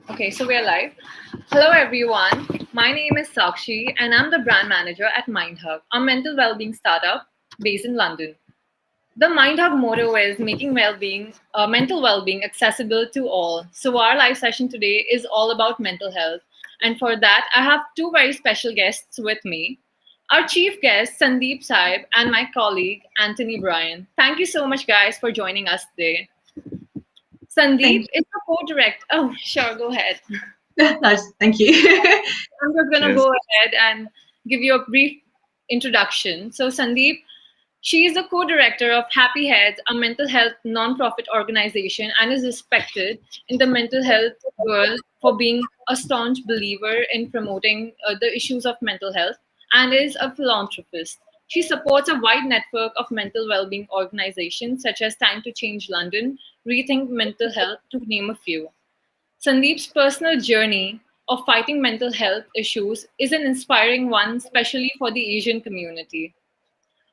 Okay, so we're live. Hello, everyone. My name is Sakshi, and I'm the brand manager at MindHug, a mental well-being startup based in London. The MindHug motto is making mental well-being accessible to all. So our live session today is all about mental health, and for that, I have two very special guests with me. Our chief guest, Sandeep Saib, and my colleague, Anthony Bryan. Thank you so much, guys, for joining us today. Sandeep Thank is the co-director. Oh, sure, go ahead. you. Nice. Thank you. I'm just going to Cheers. go ahead and give you a brief introduction. So, Sandeep, she is the co director of Happy Heads, a mental health non-profit organization, and is respected in the mental health world for being a staunch believer in promoting the issues of mental health and is a philanthropist. She supports a wide network of mental well-being organizations such as Time to Change London, Rethink Mental Health, to name a few. Sandeep's personal journey of fighting mental health issues is an inspiring one, especially for the Asian community.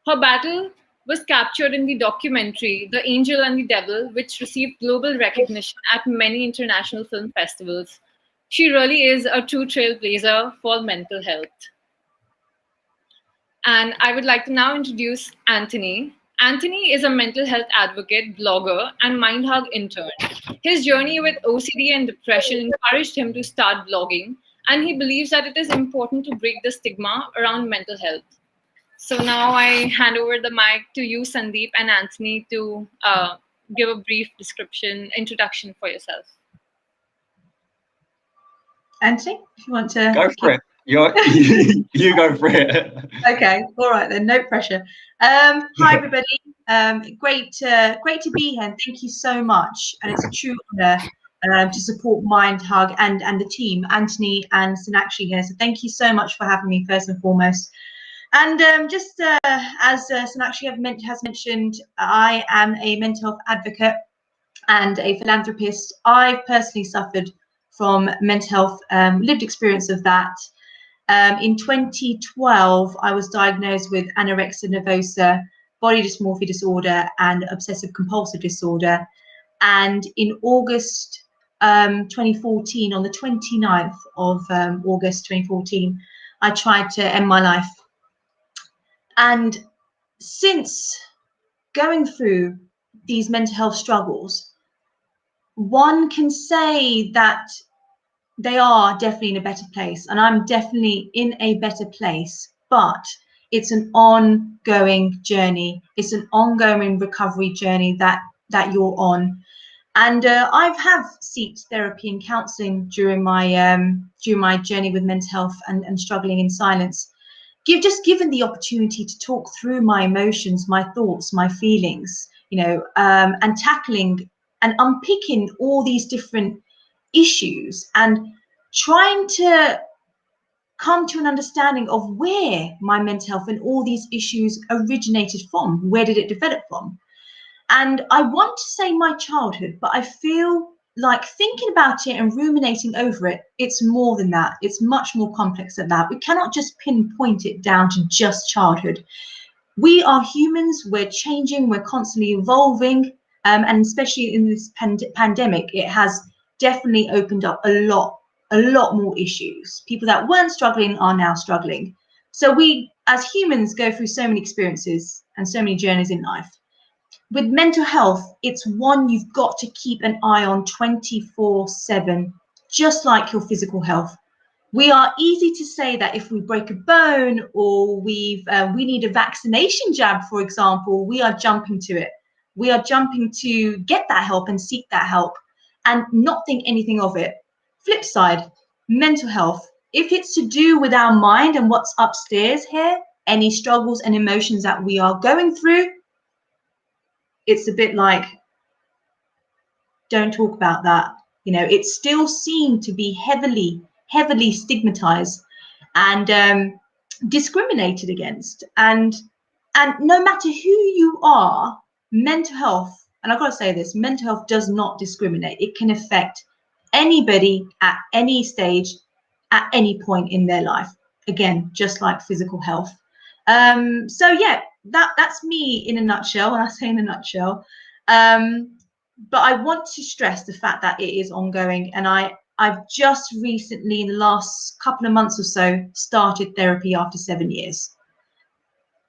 Her battle was captured in the documentary The Angel and the Devil, which received global recognition at many international film festivals. She really is a true trailblazer for mental health. And I would like to now introduce Anthony. Anthony is a mental health advocate, blogger, and MindHug intern. His journey with OCD and depression encouraged him to start blogging, and he believes that it is important to break the stigma around mental health. So now I hand over the mic to you, Sandeep and Anthony, to give a brief introduction for yourself. Anthony, if you want to Go for it. You go for it. Okay, all right then, no pressure. Hi everybody. Great to be here, and thank you so much. And it's a true honor to support MindHug and the team, Anthony and Sanakshi here. So thank you so much for having me first and foremost. And just as Sanakshi has mentioned, I am a mental health advocate and a philanthropist. I've personally suffered from mental health, lived experience of that. In 2012, I was diagnosed with anorexia nervosa, body dysmorphia disorder, and obsessive compulsive disorder. And in August 2014, on the 29th of August 2014, I tried to end my life. And since going through these mental health struggles, one can say that they are definitely in a better place, and I'm definitely in a better place, but it's an ongoing journey. It's an ongoing recovery journey that you're on. And I've sought therapy and counseling during my journey with mental health and struggling in silence. Given the opportunity to talk through my emotions, my thoughts, my feelings, and tackling and unpicking all these different issues and trying to come to an understanding of where my mental health and all these issues originated from. Where did it develop from? And I want to say my childhood, but I feel like thinking about it and ruminating over it, it's more than that. It's much more complex than that. We cannot just pinpoint it down to just childhood. We are humans, we're changing, we're constantly evolving, and especially in this pandemic, it has definitely opened up a lot more issues. People that weren't struggling are now struggling. So we, as humans, go through so many experiences and so many journeys in life. With mental health, it's one you've got to keep an eye on 24/7, just like your physical health. We are easy to say that if we break a bone or we need a vaccination jab, for example, we are jumping to it. We are jumping to get that help and seek that help and not think anything of it. Flip side, mental health. If it's to do with our mind and what's upstairs here, any struggles and emotions that we are going through, it's a bit like, don't talk about that. It's still seen to be heavily stigmatized and discriminated against. And no matter who you are, mental health, and I've got to say this, mental health does not discriminate. It can affect anybody at any stage, at any point in their life. Again, just like physical health. So yeah, that's me in a nutshell. When I say in a nutshell, but I want to stress the fact that it is ongoing, and I I've just recently, in the last couple of months or so, started therapy after 7 years.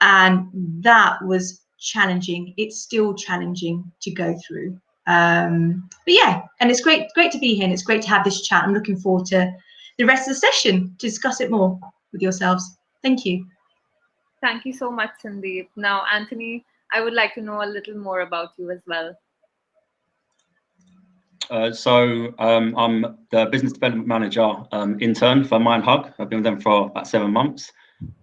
And that was challenging. It's still challenging to go through. But yeah, and it's great to be here, and it's great to have this chat. I'm looking forward to the rest of the session to discuss it more with yourselves. Thank you. Thank you so much, Sandeep. Now, Anthony, I would like to know a little more about you as well. I'm the business development manager intern for MindHug. I've been with them for about 7 months.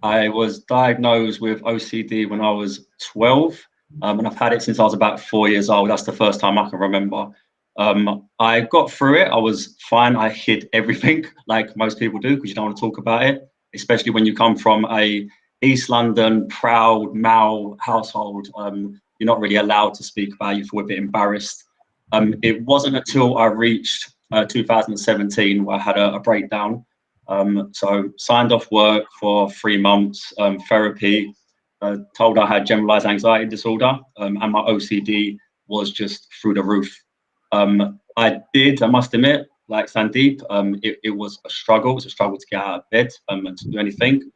I was diagnosed with OCD when I was 12, and I've had it since I was about 4 years old. That's the first time I can remember. I got through it. I was fine. I hid everything like most people do because you don't want to talk about it, especially when you come from a East London proud male household. You're not really allowed to speak about it. You feel a bit embarrassed. It wasn't until I reached 2017 where I had a breakdown. So signed off work for 3 months, therapy, told I had generalized anxiety disorder, and my OCD was just through the roof. I must admit, like Sandeep, it was a struggle. It was a struggle to get out of bed and to do anything.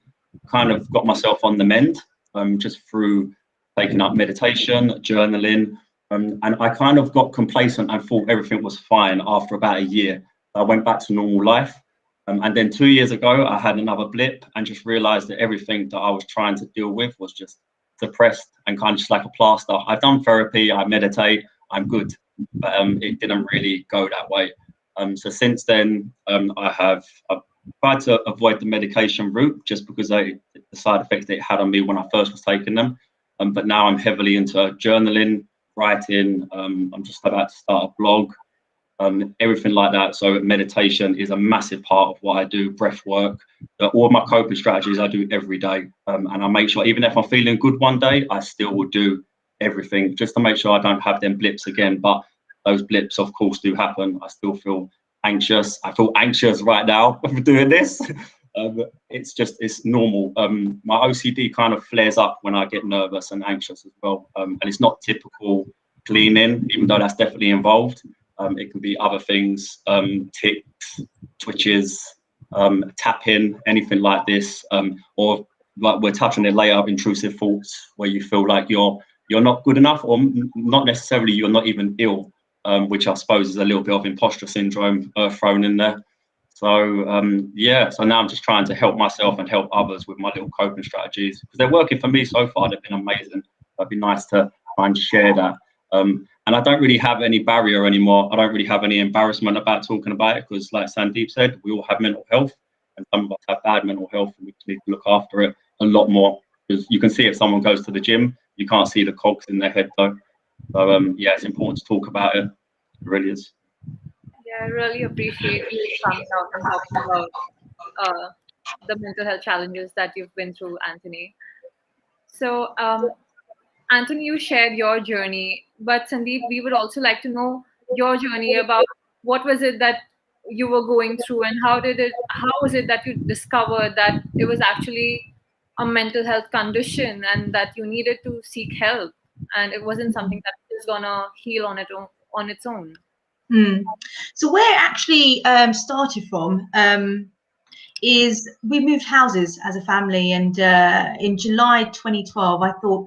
Kind of got myself on the mend just through taking up meditation, journaling, and I kind of got complacent and thought everything was fine after about a year. I went back to normal life. And then 2 years ago, I had another blip and just realized that everything that I was trying to deal with was just suppressed and kind of just like a plaster. I've done therapy, I meditate, I'm good, but it didn't really go that way. So since then, I've tried to avoid the medication route just because the side effects that it had on me when I first was taking them. But now I'm heavily into journaling, writing. I'm just about to start a blog. Everything like that. So meditation is a massive part of what I do, breath work, all of my coping strategies I do every day. And I make sure, even if I'm feeling good one day, I still will do everything just to make sure I don't have them blips again. But those blips, of course, do happen. I still feel anxious. I feel anxious right now for doing this. It's normal. My OCD kind of flares up when I get nervous and anxious as well. And it's not typical cleaning, even though that's definitely involved. It can be other things, tics, twitches, tapping, anything like this, or like we're touching it later, intrusive thoughts where you feel like you're not good enough, or not necessarily you're not even ill, which I suppose is a little bit of imposter syndrome thrown in there. So yeah, so now I'm just trying to help myself and help others with my little coping strategies because they're working for me so far. They've been amazing. It'd be nice to try and share that. And I don't really have any barrier anymore. I don't really have any embarrassment about talking about it because, like Sandeep said, we all have mental health, and some of us have bad mental health, and we need to look after it a lot more. Because you can see if someone goes to the gym, you can't see the cogs in their head though. So yeah, it's important to talk about it. It really is. Yeah, I really appreciate you coming out and talking about the mental health challenges that you've been through, Anthony. So, Anthony, you shared your journey, but Sandeep, we would also like to know your journey about what was it that you were going through and how was it that you discovered that it was actually a mental health condition and that you needed to seek help and it wasn't something that was gonna heal on its own. So where it actually started from is we moved houses as a family, and in July 2012 I thought,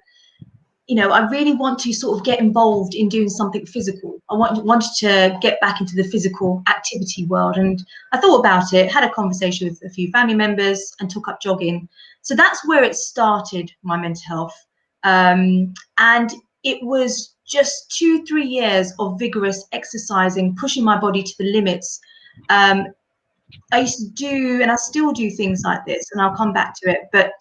you know, I really want to sort of get involved in doing something physical. I wanted to get back into the physical activity world, and I thought about it, had a conversation with a few family members and took up jogging. So that's where it started, my mental health. And it was just 2-3 years of vigorous exercising, pushing my body to the limits. I used to do, and I still do things like this, and I'll come back to it, but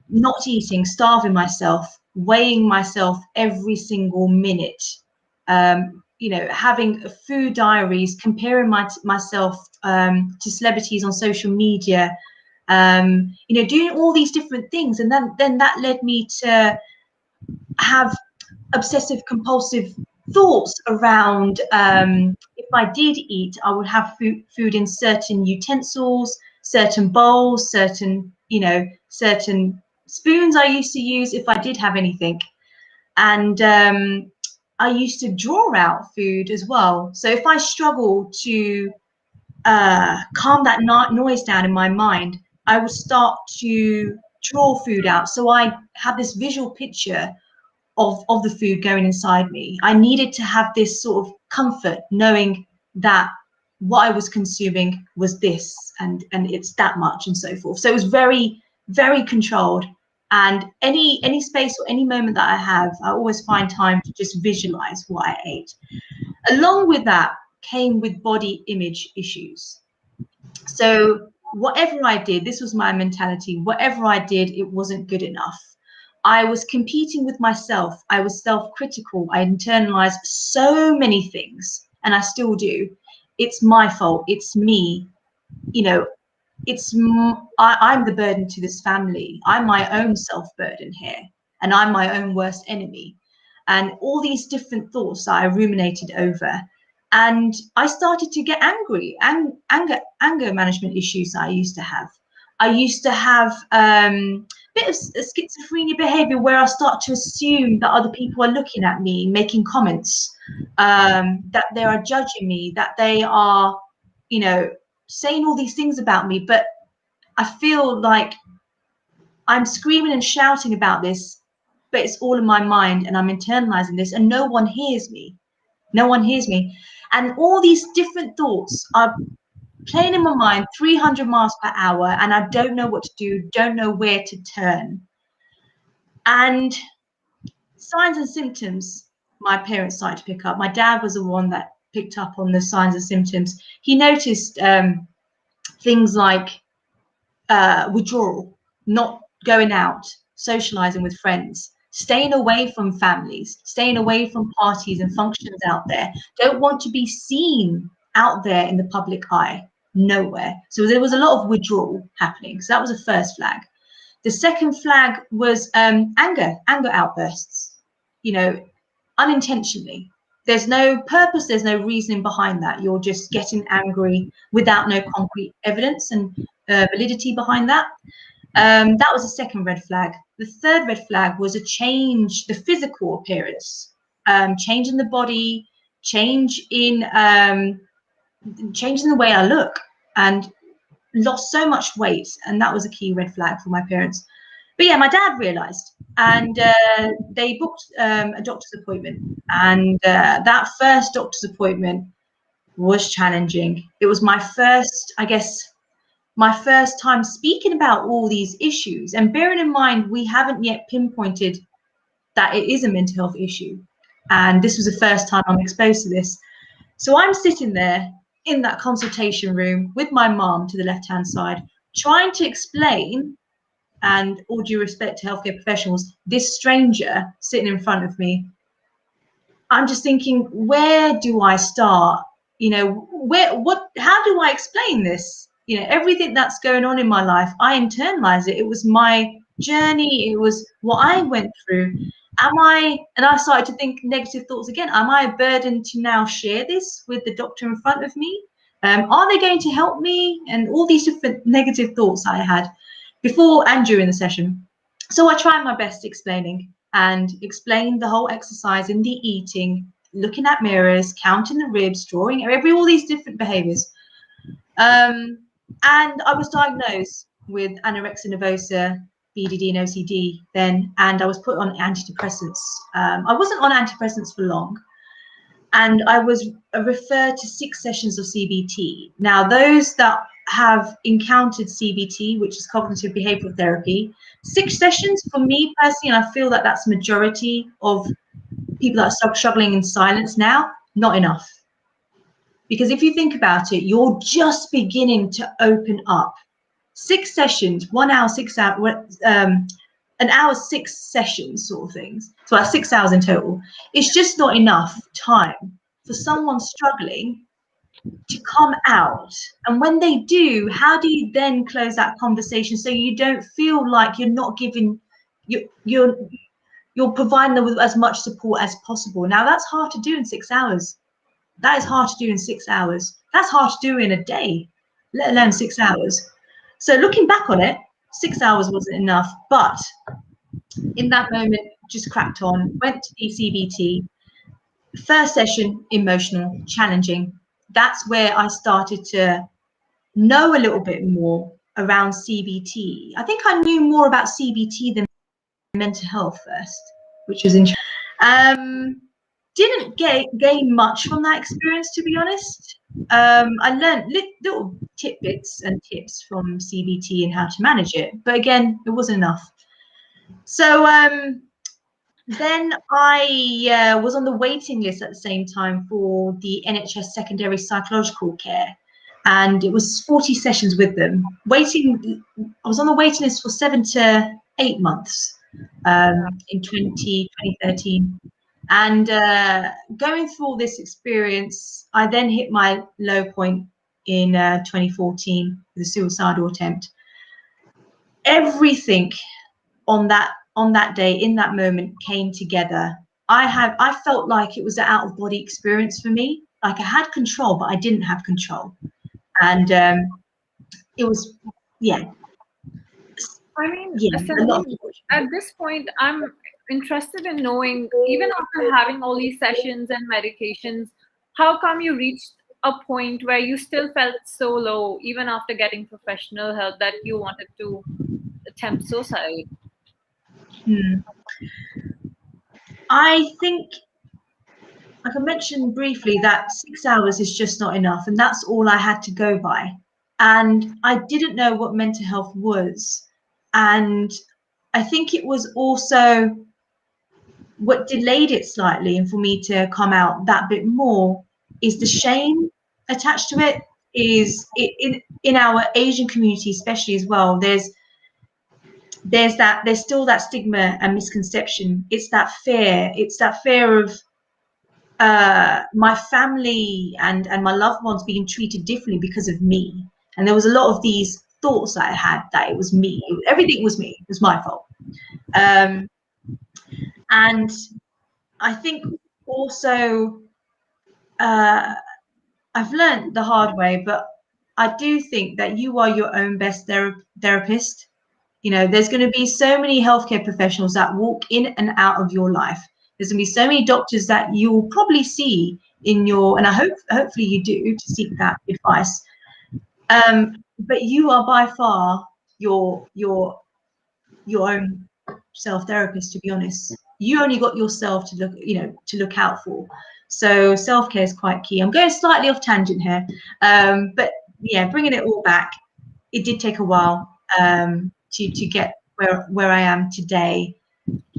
not eating, starving myself, weighing myself every single minute, you know, having food diaries, comparing myself to celebrities on social media, you know, doing all these different things. And then that led me to have obsessive compulsive thoughts around if I did eat, I would have food in certain utensils, certain bowls, certain, you know, certain spoons I used to use if I did have anything. And I used to draw out food as well. So if I struggle to calm that noise down in my mind, I would start to draw food out. So I had this visual picture of the food going inside me. I needed to have this sort of comfort knowing that what I was consuming was this and it's that much and so forth. So it was very, very controlled. And any space or any moment that I have, I always find time to just visualize what I ate. Along with that came with body image issues. So whatever I did, this was my mentality, whatever I did, it wasn't good enough. I was competing with myself. I was self-critical. I internalized so many things, and I still do. It's my fault. It's me. You know, I'm the burden to this family. I'm my own self-burden here, and I'm my own worst enemy. And all these different thoughts that I ruminated over. And I started to get angry, anger management issues that I used to have. I used to have a bit of schizophrenia behavior where I start to assume that other people are looking at me, making comments, that they are judging me, that they are, you know, saying all these things about me. But I feel like I'm screaming and shouting about this, but it's all in my mind and I'm internalizing this and no one hears me. No one hears me. And all these different thoughts are playing in my mind 300 miles per hour and I don't know what to do, don't know where to turn. And signs and symptoms, my parents started to pick up. My dad was the one that picked up on the signs and symptoms. He noticed things like withdrawal, not going out, socializing with friends, staying away from families, staying away from parties and functions out there, don't want to be seen out there in the public eye, nowhere. So there was a lot of withdrawal happening. So that was the first flag. The second flag was anger outbursts, you know, unintentionally. There's no purpose, there's no reasoning behind that. You're just getting angry without no concrete evidence and validity behind that. That was the second red flag. The third red flag was a change, the physical appearance, change in the body, change in the way I look, and lost so much weight. And that was a key red flag for my parents. But yeah, my dad realized, and they booked a doctor's appointment. And that first doctor's appointment was challenging. It was my first, I guess, my first time speaking about all these issues. And bearing in mind, we haven't yet pinpointed that it is a mental health issue. And this was the first time I'm exposed to this. So I'm sitting there in that consultation room with my mom to the left-hand side, trying to explain, and all due respect to healthcare professionals, this stranger sitting in front of me, I'm just thinking, where do I start? You know, how do I explain this? You know, everything that's going on in my life, I internalize it. It was my journey. It was what I went through. And I started to think negative thoughts again. Am I a burden to now share this with the doctor in front of me? Are they going to help me? And all these different negative thoughts I had before and during the session. So I tried my best explaining the whole exercise in the eating, looking at mirrors, counting the ribs, drawing, all these different behaviors. And I was diagnosed with anorexia nervosa, BDD and OCD then, and I was put on antidepressants. I wasn't on antidepressants for long, and I was referred to 6 sessions of CBT. Now, those that have encountered CBT, which is cognitive behavioral therapy, 6 sessions for me personally, and I feel that that's majority of people that are struggling in silence now, not enough. Because if you think about it, you're just beginning to open up. 6 sessions, 1 hour, 6 hours, an hour, 6 sessions sort of things. So that's 6 hours in total. It's just not enough time for someone struggling to come out. And when they do, how do you then close that conversation so you don't feel like you're not giving, you're providing them with as much support as possible? Now that's hard to do in 6 hours. That is hard to do in 6 hours. That's hard to do in a day, let alone 6 hours. So looking back on it, 6 hours wasn't enough, but in that moment, just cracked on, went to the CBT. First session, emotional, challenging. That's where I started to know a little bit more around CBT. I think I knew more about CBT than mental health first, which was interesting. Didn't gain much from that experience, to be honest. I learned little tidbits and tips from CBT and how to manage it, but again, it wasn't enough. So then I was on the waiting list at the same time for the NHS secondary psychological care, and it was 40 sessions with them. I was on the waiting list for 7 to 8 months in 2013. And going through all this experience, I then hit my low point in 2014 with a suicidal attempt. Everything on that day, in that moment, came together. I felt like it was an out of body experience for me. Like I had control, but I didn't have control, and it was, yeah. I mean, Yeah, at this point, I'm interested in knowing, even after having all these sessions and medications, how come you reached a point where you still felt so low, even after getting professional help, that you wanted to attempt suicide? I think, like I mentioned briefly, that 6 hours is just not enough, and that's all I had to go by. And I didn't know what mental health was. And I think it was also what delayed it slightly, and for me to come out that bit more, is the shame attached to it. In our Asian community especially as well, there's still that stigma and misconception. It's that fear of my family and my loved ones being treated differently because of me. And there was a lot of these thoughts that I had, that it was me. Everything was me. It was my fault. And I think also I've learned the hard way, but I do think that you are your own best therapist. You know, there's going to be so many healthcare professionals that walk in and out of your life. There's going to be so many doctors that you'll probably see in your, and hopefully you do, to seek that advice. But you are by far your own self-therapist, to be honest. You only got yourself to look out for. So self-care is quite key. I'm going slightly off tangent here, but yeah, bringing it all back, it did take a while to get where I am today.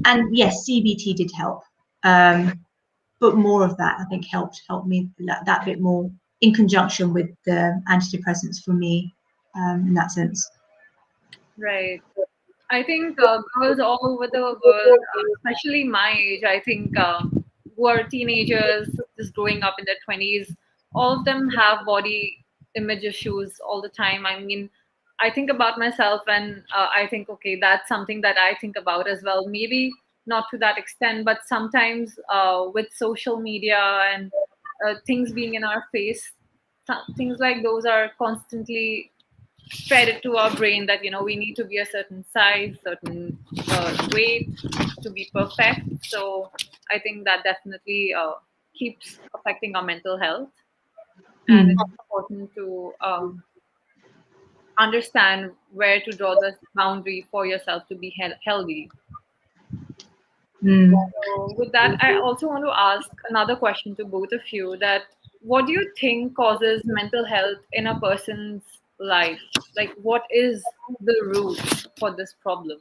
And yes, CBT did help, but more of that, I think, helped me that bit more, in conjunction with the antidepressants for me, in that sense. Right. I think girls all over the world, especially my age, I think who are teenagers just growing up in their 20s, all of them have body image issues all the time. I mean, I think about myself and I think, okay, that's something that I think about as well. Maybe not to that extent, but sometimes with social media and things being in our face, things like those are constantly fed it to our brain that, you know, we need to be a certain size, certain weight to be perfect. So I think that definitely keeps affecting our mental health. And it's important to understand where to draw the boundary for yourself to be healthy. So with that, I also want to ask another question to both of you, that what do you think causes mental health in a person's life? Like, what is the root for this problem?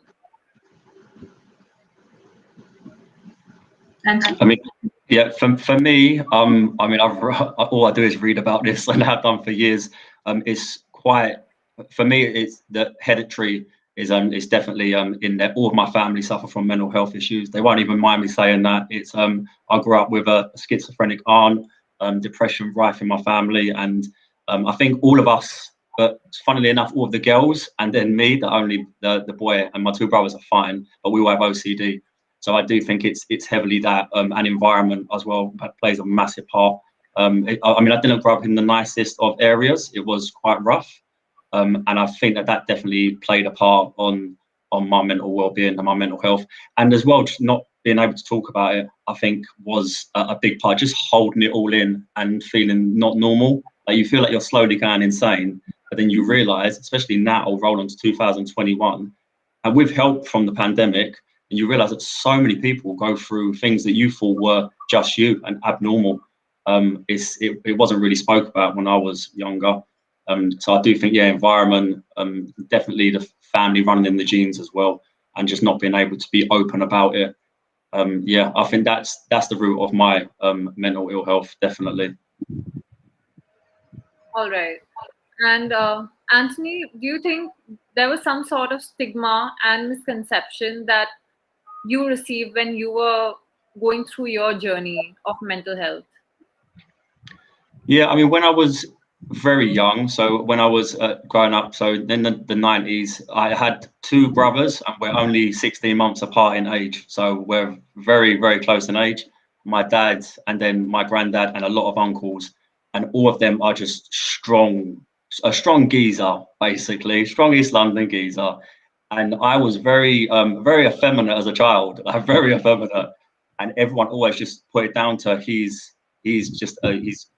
And I mean, yeah, for me, I mean, all I do is read about this, and have done for years. It's quite, for me, it's the hereditary is definitely in there. All of my family suffer from mental health issues. They won't even mind me saying that. It's I grew up with a schizophrenic aunt, depression rife in my family, and I think all of us, but funnily enough, all of the girls and then me, the boy and my two brothers are fine, but we all have OCD. So I do think it's heavily that, and environment as well plays a massive part. I mean, I didn't grow up in the nicest of areas. It was quite rough. And I think that definitely played a part on my mental well-being and my mental health. And as well, just not being able to talk about it, I think was a big part, just holding it all in and feeling not normal. Like you feel like you're slowly going insane. But then you realize, especially now, roll on to 2021, and with help from the pandemic, and you realize that so many people go through things that you thought were just you and abnormal. It wasn't really spoke about when I was younger. So I do think, yeah, environment, definitely the family running in the genes as well, and just not being able to be open about it. Yeah, I think that's the root of my mental ill health, definitely. All right. And Anthony, do you think there was some sort of stigma and misconception that you received when you were going through your journey of mental health? Yeah, I mean, when I was very young, so when I was growing up, so in the 90s, I had two brothers and we're only 16 months apart in age. So we're very, very close in age. My dad and then my granddad and a lot of uncles, and all of them are just a strong geezer, basically, strong East London geezer. And I was very, very effeminate as a child, very effeminate. And everyone always just put it down to he's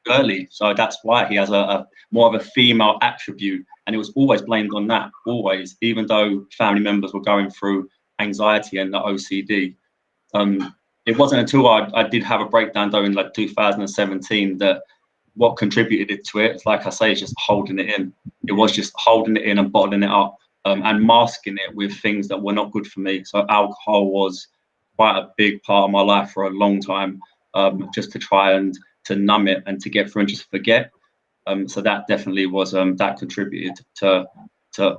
girly, so that's why he has a more of a female attribute, and it was always blamed on that, always, even though family members were going through anxiety and the OCD. It wasn't until I did have a breakdown though in like 2017 that what contributed to it, like I say, is just holding it in. It was just holding it in and bottling it up, and masking it with things that were not good for me. So alcohol was quite a big part of my life for a long time. Just to try and to numb it and to get through and just forget. So that definitely was that contributed to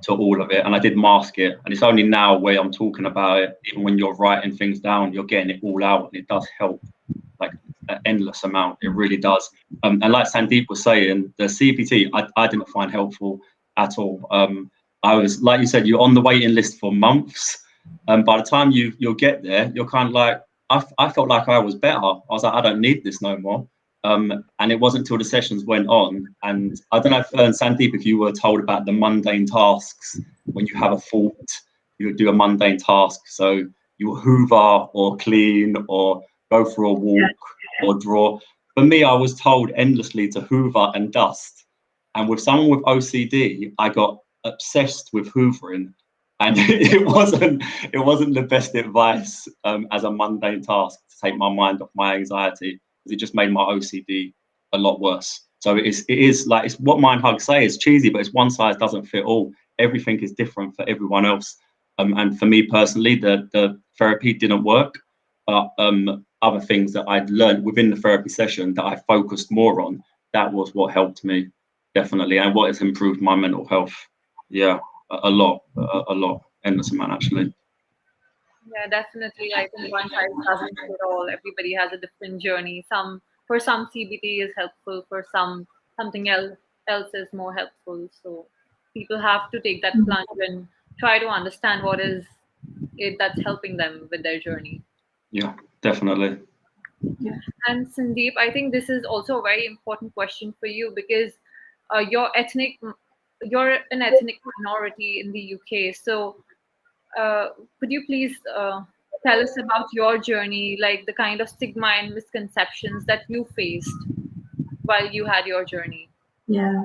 all of it. And I did mask it. And it's only now where I'm talking about it, even when you're writing things down, you're getting it all out, and it does help, like an endless amount. It really does. And like Sandeep was saying, the CBT I didn't find helpful at all. I was, like you said, you're on the waiting list for months. By the time you'll get there, you're kind of like, I felt like I was better. I was like, I don't need this no more. And it wasn't until the sessions went on. And I don't know if, Sandeep, if you were told about the mundane tasks, when you have a fault, you would do a mundane task. So you hoover or clean or go for a walk or draw. For me, I was told endlessly to hoover and dust. And with someone with OCD, I got obsessed with hoovering. And it wasn't the best advice as a mundane task to take my mind off my anxiety, because it just made my OCD a lot worse. So it is like, it's what MindHug say, it's cheesy, but it's one size doesn't fit all. Everything is different for everyone else. And for me personally, the therapy didn't work, but other things that I'd learned within the therapy session that I focused more on, that was what helped me, definitely, and what has improved my mental health. Yeah. A lot, endless amount actually. Yeah, definitely. I think one size doesn't fit all. Everybody has a different journey. For some CBT is helpful, for something else is more helpful. So people have to take that plunge and try to understand what is it that's helping them with their journey. Yeah, definitely. Yeah. And Sandeep, I think this is also a very important question for you, because you're an ethnic minority in the UK. So could you please tell us about your journey, like the kind of stigma and misconceptions that you faced while you had your journey? Yeah.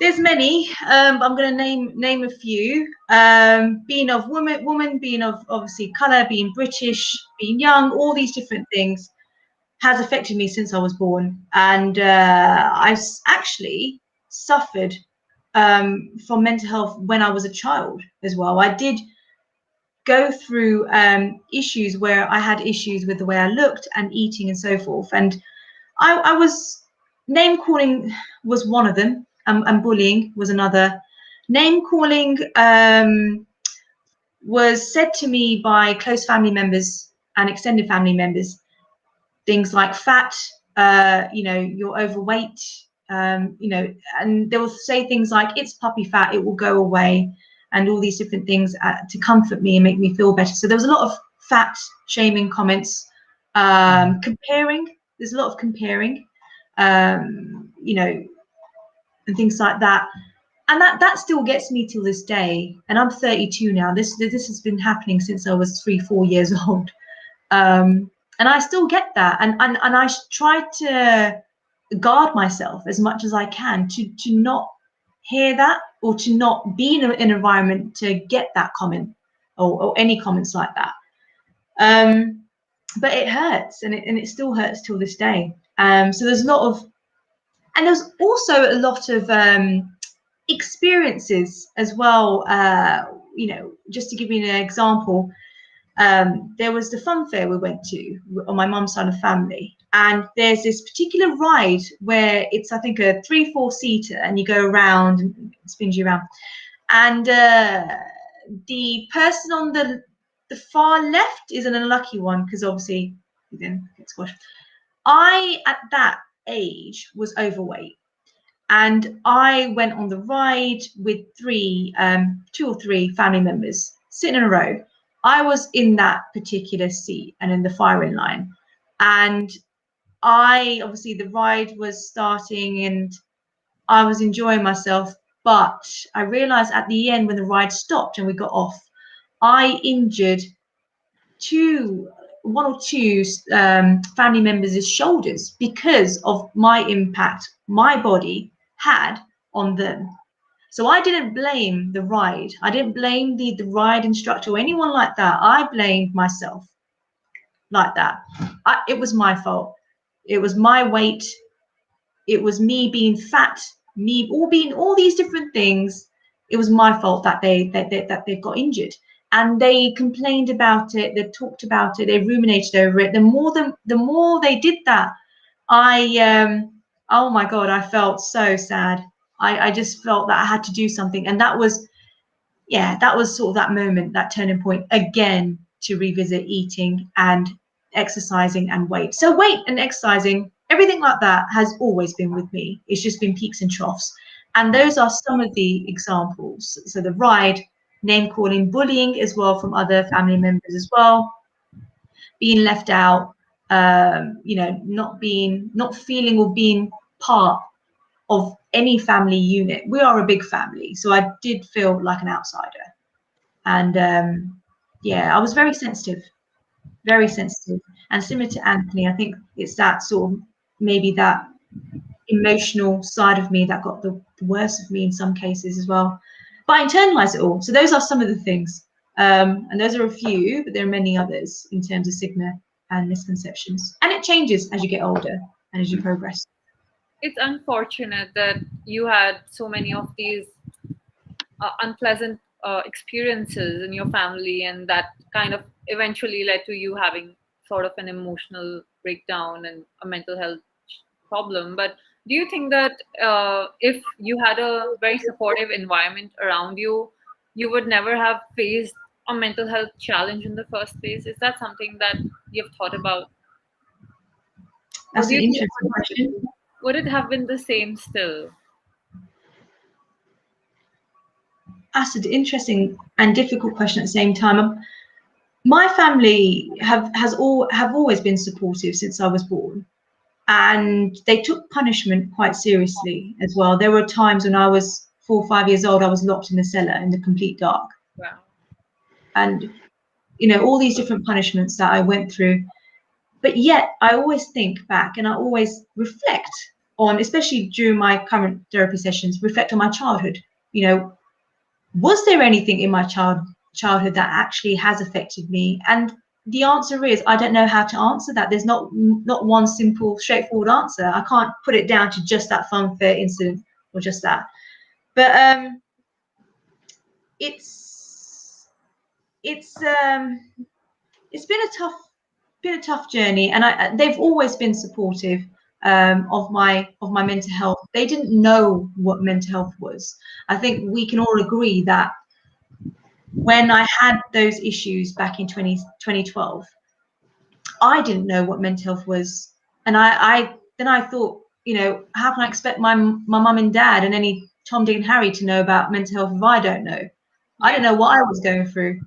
There's many. I'm going to name a few. Being of woman, being of obviously color, being British, being young, all these different things has affected me since I was born, and I've actually suffered from mental health when I was a child as well. I did go through issues where I had issues with the way I looked and eating and so forth, and I was, name calling was one of them, and bullying was another. Name calling was said to me by close family members and extended family members. Things like fat, you're overweight, and they will say things like, it's puppy fat, it will go away, and all these different things to comfort me and make me feel better. So there was a lot of fat shaming comments, comparing. There's a lot of comparing, and things like that. And that still gets me till this day. And I'm 32 now. This has been happening since I was 3-4 years old. And I still get that, and I try to guard myself as much as I can to not hear that, or to not be in an environment to get that comment, or any comments like that. But it hurts, and it still hurts till this day. So there's a lot of, and there's also a lot of experiences as well. Just to give you an example, there was the fun fair we went to on my mum's side of the family, and there's this particular ride where it's, I think, a 3-4 seater, and you go around and it spins you around, and the person on the far left is an unlucky one, because obviously he then gets squashed. I, at that age, was overweight, and I went on the ride with 2 or 3 family members sitting in a row. I was in that particular seat and in the firing line, and obviously the ride was starting and I was enjoying myself, but I realized at the end, when the ride stopped and we got off, I injured 1 or 2 family members' shoulders because of my impact my body had on them. So I didn't blame the ride. I didn't blame the ride instructor or anyone like that. I blamed myself like that. It was my fault. It was my weight. It was me being fat, me being all these different things. It was my fault that they got injured. And they complained about it. They talked about it. They ruminated over it. The more they did that, oh my God, I felt so sad. I just felt that I had to do something. And that was sort of that moment, that turning point again, to revisit eating and exercising and weight. So weight and exercising, everything like that has always been with me. It's just been peaks and troughs. And those are some of the examples. So the ride, name calling, bullying as well from other family members as well, being left out, not feeling or being part of any family unit. We are a big family, so I did feel like an outsider. And I was very sensitive. And similar to Anthony, I think it's that sort of, maybe that emotional side of me that got the worst of me in some cases as well. But I internalized it all. So those are some of the things. And those are a few, but there are many others in terms of stigma and misconceptions. And it changes as you get older and as you progress. It's unfortunate that you had so many of these unpleasant experiences in your family, and that kind of eventually led to you having sort of an emotional breakdown and a mental health problem. But do you think that if you had a very supportive environment around you, you would never have faced a mental health challenge in the first place? Is that something that you've thought about? That's an interesting question. Would it have been the same still? That's an interesting and difficult question at the same time. My family have always been supportive since I was born, and they took punishment quite seriously as well. There were times when I was 4 or 5 years old, I was locked in the cellar in the complete dark. Wow. And all these different punishments that I went through. But yet I always think back and I always reflect on, especially during my current therapy sessions, reflect on my childhood. Was there anything in my childhood that actually has affected me? And the answer is, I don't know how to answer that. There's not one simple, straightforward answer. I can't put it down to just that fun fair incident or just that. But it's been a tough journey, and they've always been supportive of my mental health. They didn't know what mental health was. I think we can all agree that when I had those issues back in 2012, I didn't know what mental health was, and I thought, how can I expect my mum and dad and any Tom, Dick, and Harry to know about mental health if I don't know? I don't know what I was going through.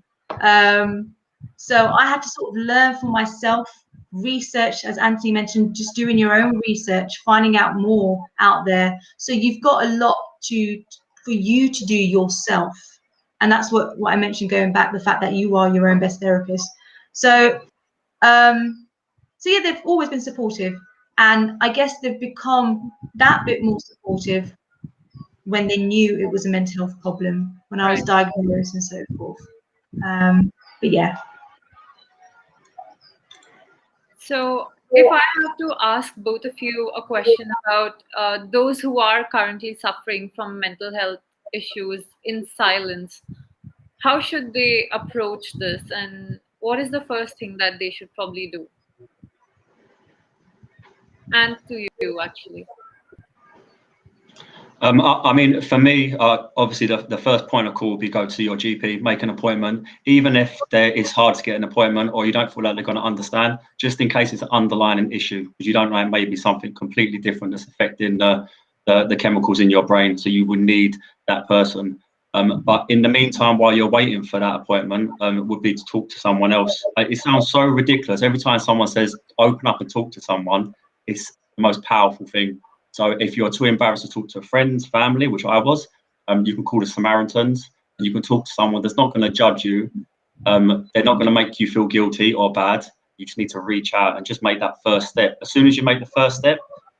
So I had to sort of learn for myself, research, as Anthony mentioned, just doing your own research, finding out more out there. So you've got a lot for you to do yourself. And that's what I mentioned, going back, the fact that you are your own best therapist. So, they've always been supportive. And I guess they've become that bit more supportive when they knew it was a mental health problem, when I was diagnosed and so forth. But yeah. So if I have to ask both of you a question about those who are currently suffering from mental health issues in silence, how should they approach this, and what is the first thing that they should probably do? And to you, actually. I mean, for me, obviously the first point of call would be go to your GP, make an appointment, even if it's hard to get an appointment or you don't feel like they're going to understand, just in case it's an underlying issue, because you don't know, it may be something completely different that's affecting the chemicals in your brain. So you would need that person. But in the meantime, while you're waiting for that appointment, it would be to talk to someone else. It sounds so ridiculous. Every time someone says, open up and talk to someone, it's the most powerful thing. So if you're too embarrassed to talk to friends, family, which I was, you can call the Samaritans, and you can talk to someone that's not going to judge you. They're not going to make you feel guilty or bad. You just need to reach out and just make that first step. As soon as you make the first step,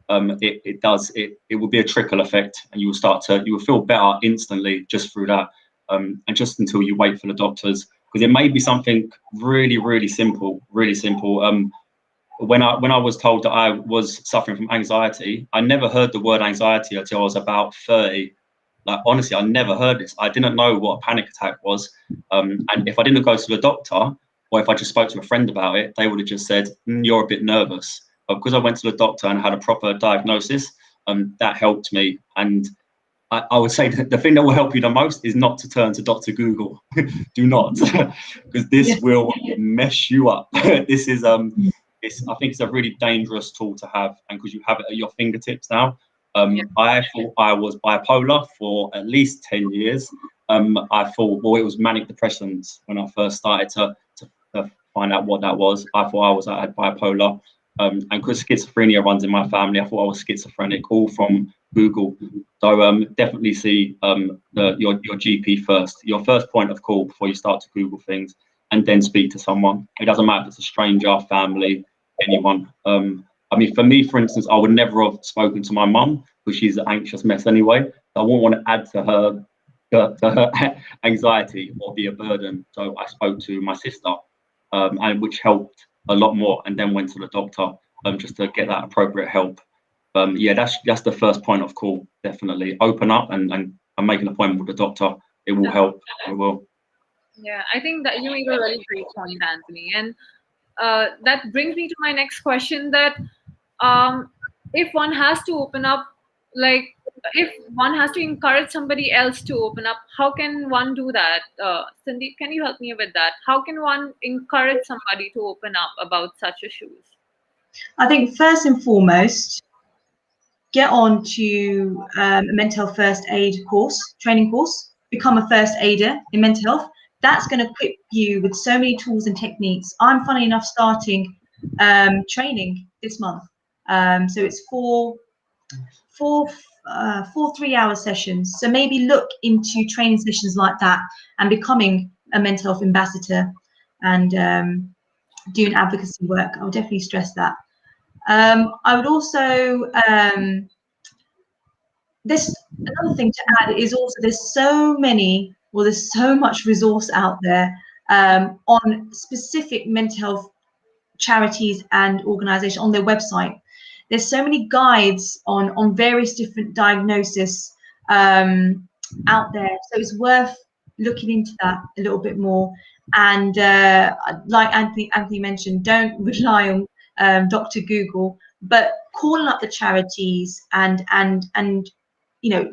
it will be a trickle effect, and you will feel better instantly just through that. And just until you wait for the doctors, because it may be something really, really simple, really simple. When I was told that I was suffering from anxiety, I never heard the word anxiety until I was about 30. Like, honestly, I never heard this. I didn't know what a panic attack was. And if I didn't go to the doctor, or if I just spoke to a friend about it, they would have just said, you're a bit nervous. But because I went to the doctor and had a proper diagnosis, that helped me. And I would say that the thing that will help you the most is not to turn to Dr. Google. Do not, because this will mess you up. This is I think it's a really dangerous tool to have, and because you have it at your fingertips now. I thought I was bipolar for at least 10 years. I thought, well, it was manic depressions when I first started to find out what that was. I thought I had bipolar. And because schizophrenia runs in my family, I thought I was schizophrenic, all from Google. So definitely see your GP first, your first point of call before you start to Google things, and then speak to someone. It doesn't matter if it's a stranger, family, anyone. I mean, for me, for instance, I would never have spoken to my mum because she's an anxious mess anyway. I wouldn't want to add to her anxiety or be a burden. So I spoke to my sister, and which helped a lot more, and then went to the doctor just to get that appropriate help. Yeah, that's the first point of call. Definitely open up and make an appointment with the doctor. It will help. It will. Yeah, I think that you made a really great point, Anthony. And that brings me to my next question, that if one has to open up, like if one has to encourage somebody else to open up, how can one do that? Sandeep, can you help me with that? How can one encourage somebody to open up about such issues? I think first and foremost, get on to a mental health first aid training course, become a first aider in mental health. That's going to equip you with so many tools and techniques. I'm, funny enough, starting training this month. So it's four 3-hour sessions. So maybe look into training sessions like that and becoming a mental health ambassador and doing advocacy work. I'll definitely stress that. I would also, there's another thing to add is also there's so much resource out there on specific mental health charities and organizations on their website. There's so many guides on various different diagnoses out there. So it's worth looking into that a little bit more. And like Anthony mentioned, don't rely on Dr. Google, but calling up the charities and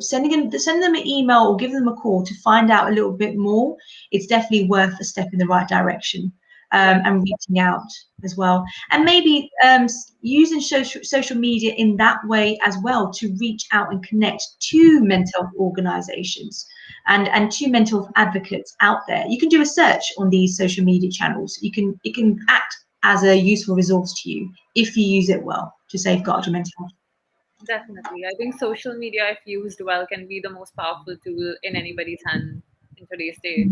sending them an email or give them a call to find out a little bit more. It's definitely worth a step in the right direction. And reaching out as well, and maybe using social media in that way as well to reach out and connect to mental health organizations and to mental health advocates out there. You can do a search on these social media channels. It can act as a useful resource to you if you use it well to safeguard your mental health. Definitely. I think social media, if used well, can be the most powerful tool in anybody's hand in today's day.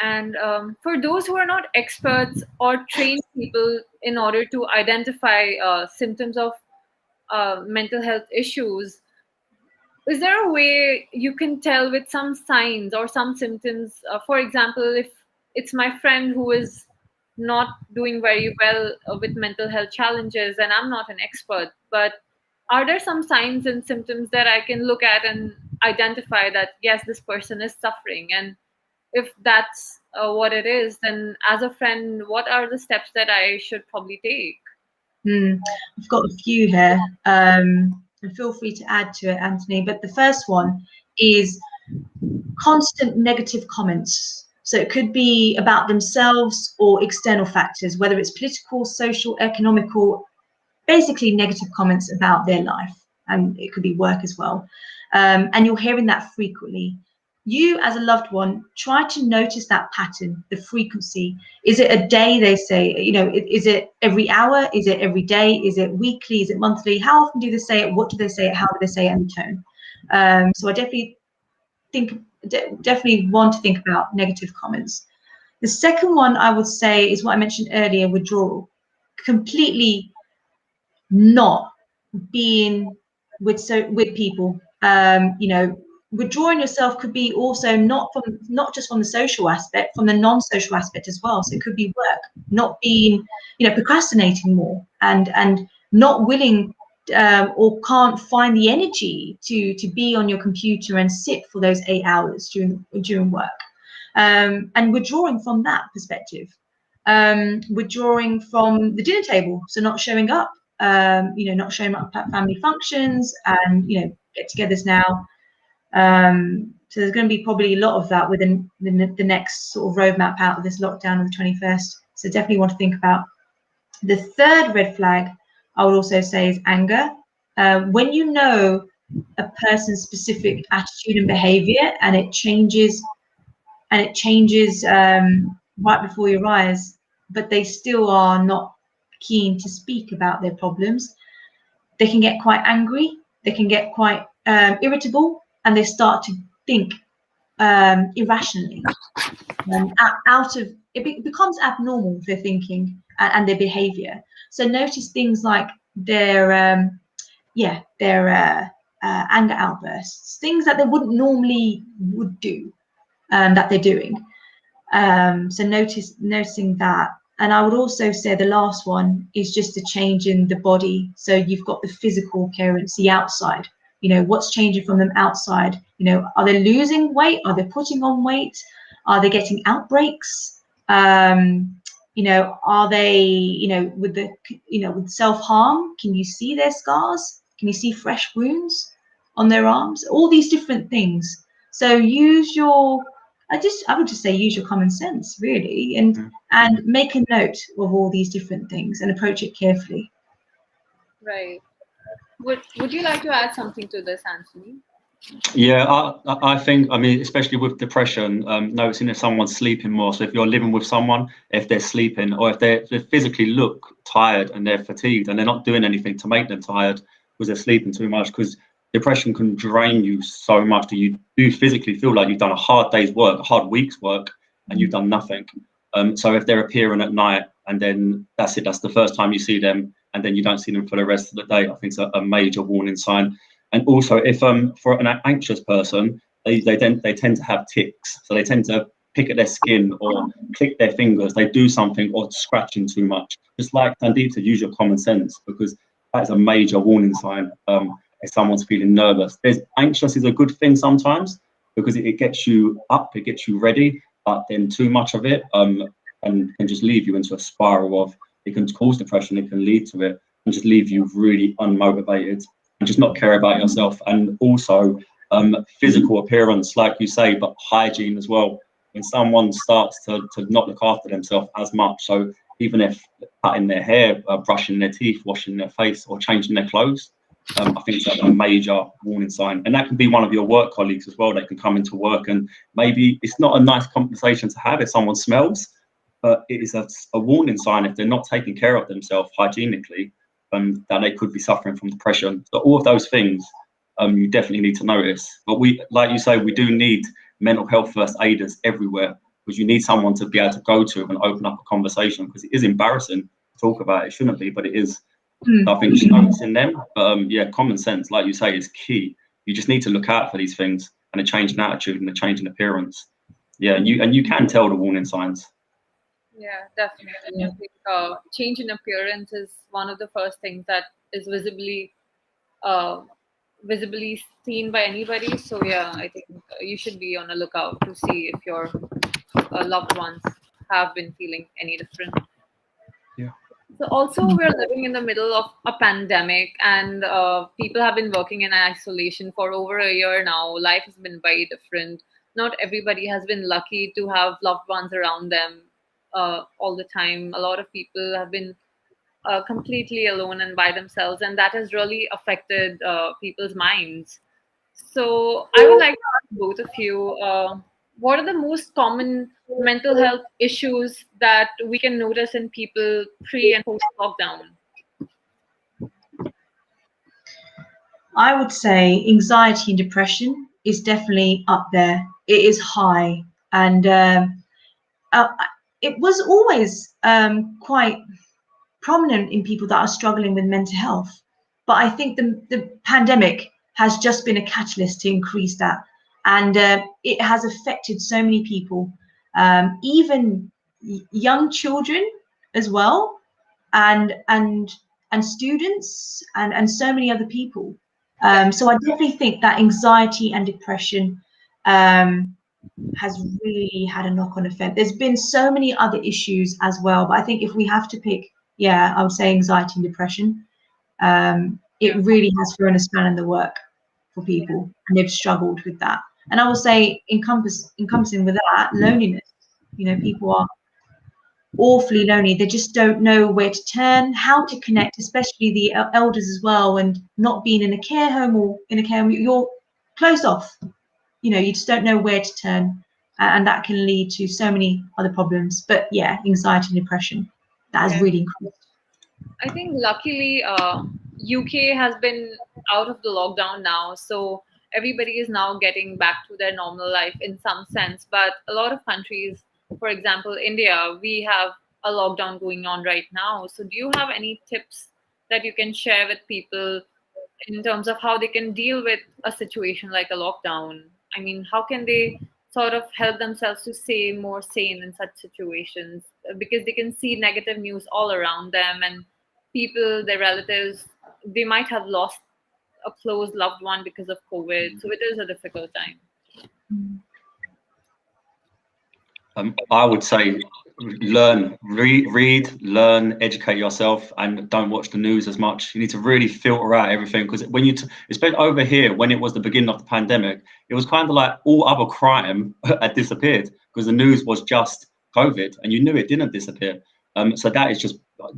And for those who are not experts or trained people in order to identify symptoms of mental health issues, is there a way you can tell with some signs or some symptoms? For example, if it's my friend who is not doing very well with mental health challenges and I'm not an expert, but are there some signs and symptoms that I can look at and identify that, yes, this person is suffering? And if that's what it is, then as a friend, what are the steps that I should probably take? I've got a few here, and feel free to add to it, Anthony. But the first one is constant negative comments. So it could be about themselves or external factors, whether it's political, social, economical, basically negative comments about their life, and it could be work as well. And you're hearing that frequently. You, as a loved one, try to notice that pattern, the frequency. Is it a day, they say? Is it every hour? Is it every day? Is it weekly? Is it monthly? How often do they say it? What do they say it? How do they say it? And the tone. So I definitely want to think about negative comments. The second one I would say is what I mentioned earlier: withdrawal. Completely not being with people. Withdrawing yourself could be also not just from the social aspect, from the non-social aspect as well. So it could be work, not being, procrastinating more, and not willing or can't find the energy to be on your computer and sit for those 8 hours during work, and withdrawing from that perspective. Withdrawing from the dinner table, so not showing up, not showing up at family functions and get-togethers now. So there's going to be probably a lot of that within the next sort of roadmap out of this lockdown on the 21st. So definitely want to think about. The third red flag I would also say is anger. When you know a person's specific attitude and behavior and it changes right before your eyes, but they still are not keen to speak about their problems, they can get quite angry, they can get quite irritable, and they start to think irrationally. It becomes abnormal, their thinking and their behavior. So notice things like their anger outbursts, things that they wouldn't normally would do, that they're doing. So noticing that. And I would also say the last one is just a change in the body. So you've got the physical appearance, the outside. What's changing from them outside? Are they losing weight? Are they putting on weight? Are they getting outbreaks? Are they, with self-harm? Can you see their scars? Can you see fresh wounds on their arms? All these different things. So use your, I would just say use your common sense, really, and make a note of all these different things and approach it carefully. Right. Would you like to add something to this, Anthony? Yeah, I think, especially with depression, noticing if someone's sleeping more. So if you're living with someone, if they're sleeping, or if they physically look tired and they're fatigued and they're not doing anything to make them tired because they're sleeping too much, because depression can drain you so much that you do physically feel like you've done a hard day's work, a hard week's work, and you've done nothing. So if they're appearing at night and then that's it, that's the first time you see them, and then you don't see them for the rest of the day, I think it's a major warning sign. And also, if for an anxious person, they tend to have tics, so they tend to pick at their skin or click their fingers. They do something or scratching too much. Just like Sandeep said, use your common sense, because that is a major warning sign. If someone's feeling nervous, anxious is a good thing sometimes because it gets you up, it gets you ready. But then too much of it and can just leave you into a spiral of, it can cause depression, it can lead to it, and just leave you really unmotivated and just not care about yourself. And also physical appearance, like you say, but hygiene as well. When someone starts to not look after themselves as much, so even if cutting their hair, brushing their teeth, washing their face, or changing their clothes, I think it's a major warning sign. And that can be one of your work colleagues as well. They can come into work, and maybe it's not a nice conversation to have if someone smells, but it is a warning sign if they're not taking care of themselves hygienically, that they could be suffering from depression. So all of those things you definitely need to notice. But we, like you say, we do need mental health first aiders everywhere, because you need someone to be able to go to and open up a conversation, because it is embarrassing to talk about. It shouldn't be, but it is. I think it's in them. Yeah, common sense, like you say, is key. You just need to look out for these things, and a change in attitude and a change in appearance. Yeah, and you can tell the warning signs. Yeah, definitely. I think change in appearance is one of the first things that is visibly seen by anybody. So yeah, I think you should be on a lookout to see if your loved ones have been feeling any different. Yeah. So also we're living in the middle of a pandemic, and people have been working in isolation for over a year now. Life has been very different. Not everybody has been lucky to have loved ones around them all the time. A lot of people have been completely alone and by themselves, and that has really affected people's minds. So I would like to ask both of you, what are the most common mental health issues that we can notice in people pre and post lockdown? I would say anxiety and depression is definitely up there. It is high, and uh, it was always quite prominent in people that are struggling with mental health. But I think the pandemic has just been a catalyst to increase that. And it has affected so many people, even young children as well, and students and so many other people. So I definitely think that anxiety and depression has really had a knock-on effect. There's been so many other issues as well, but I think if we have to pick, yeah, I would say anxiety and depression. It really has thrown a span in the work for people, and they've struggled with that. And I would say encompassing with that, loneliness. You know, people are awfully lonely. They just don't know where to turn, how to connect, especially the elders as well, and not being in a care home or in a care home, you're closed off. You know, you just don't know where to turn, and that can lead to so many other problems. But yeah, anxiety and depression, that has Yeah. really increased. I think luckily UK has been out of the lockdown now, so everybody is now getting back to their normal life in some sense. But a lot of countries, for example, India, we have a lockdown going on right now. So do you have any tips that you can share with people in terms of how they can deal with a situation like a lockdown? I mean, how can they sort of help themselves to stay more sane in such situations? Because they can see negative news all around them, and people, their relatives, they might have lost a close loved one because of COVID. So it is a difficult time. I would say learn, read, learn, educate yourself, and don't watch the news as much. You need to really filter out everything, because when you, especially over here, when it was the beginning of the pandemic, it was kind of like all other crime had disappeared because the news was just COVID, and you knew it didn't disappear. So that is just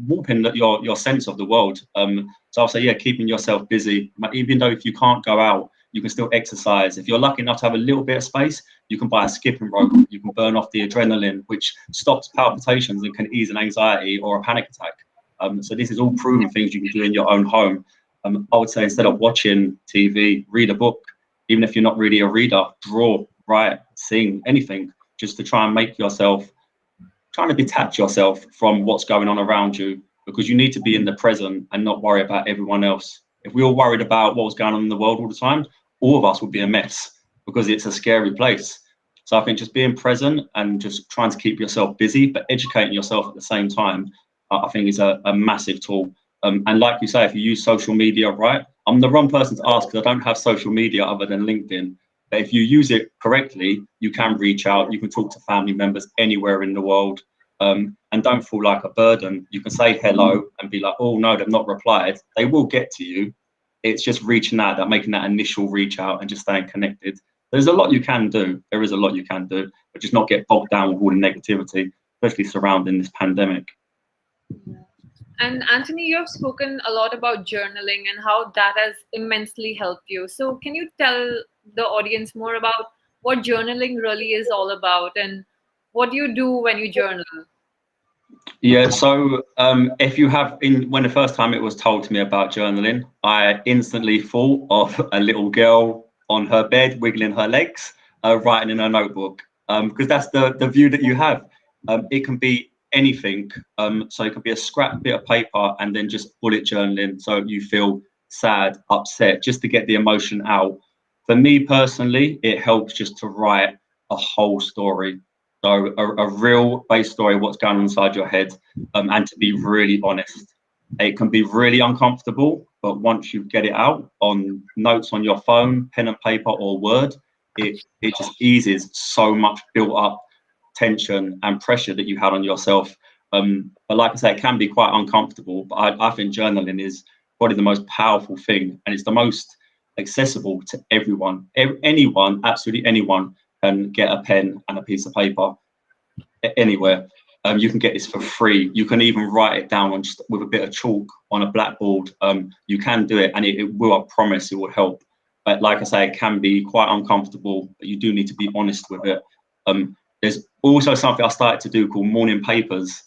warping your sense of the world. So I'll say, yeah, keeping yourself busy, even though if you can't go out, you can still exercise. If you're lucky enough to have a little bit of space, you can buy a skipping rope. You can burn off the adrenaline, which stops palpitations and can ease an anxiety or a panic attack. So this is all proven things you can do in your own home. I would say instead of watching TV, read a book. Even if you're not really a reader, draw, write, sing, anything, just to try and make yourself, trying to detach yourself from what's going on around you, because you need to be in the present and not worry about everyone else. If we all worried about what was going on in the world all the time, all of us would be a mess, because it's a scary place. So I think just being present and just trying to keep yourself busy, but educating yourself at the same time, I think is a massive tool. And like you say, if you use social media right, I'm the wrong person to ask because I don't have social media other than LinkedIn. But if you use it correctly, you can reach out, you can talk to family members anywhere in the world, and don't feel like a burden. You can say hello and be like, oh no, they've not replied. They will get to you. It's just reaching out, making that initial reach out and just staying connected. There's a lot you can do. There is a lot you can do, but just not get bogged down with all the negativity, especially surrounding this pandemic. And Anthony, you have spoken a lot about journaling and how that has immensely helped you. So can you tell the audience more about what journaling really is all about, and what do you do when you journal? Yeah, so if you have, when the first time it was told to me about journaling, I instantly thought of a little girl on her bed, wiggling her legs, writing in her notebook. because that's the view that you have. It can be anything. So it could be a scrap bit of paper and then just bullet journaling. So you feel sad, upset, just to get the emotion out. For me personally, it helps just to write a whole story. So a real base story, what's going on inside your head, and to be really honest. It can be really uncomfortable, but once you get it out on notes on your phone, pen and paper or Word, it just eases so much built up tension and pressure that you had on yourself. But like I say, it can be quite uncomfortable, but I think journaling is probably the most powerful thing, and it's the most accessible to everyone. Anyone, absolutely anyone, can get a pen and a piece of paper anywhere. You can get this for free. You can even write it down on just with a bit of chalk on a blackboard. You can do it, and it will, I promise, it will help. But like I say, it can be quite uncomfortable, but you do need to be honest with it. There's also something I started to do called morning papers.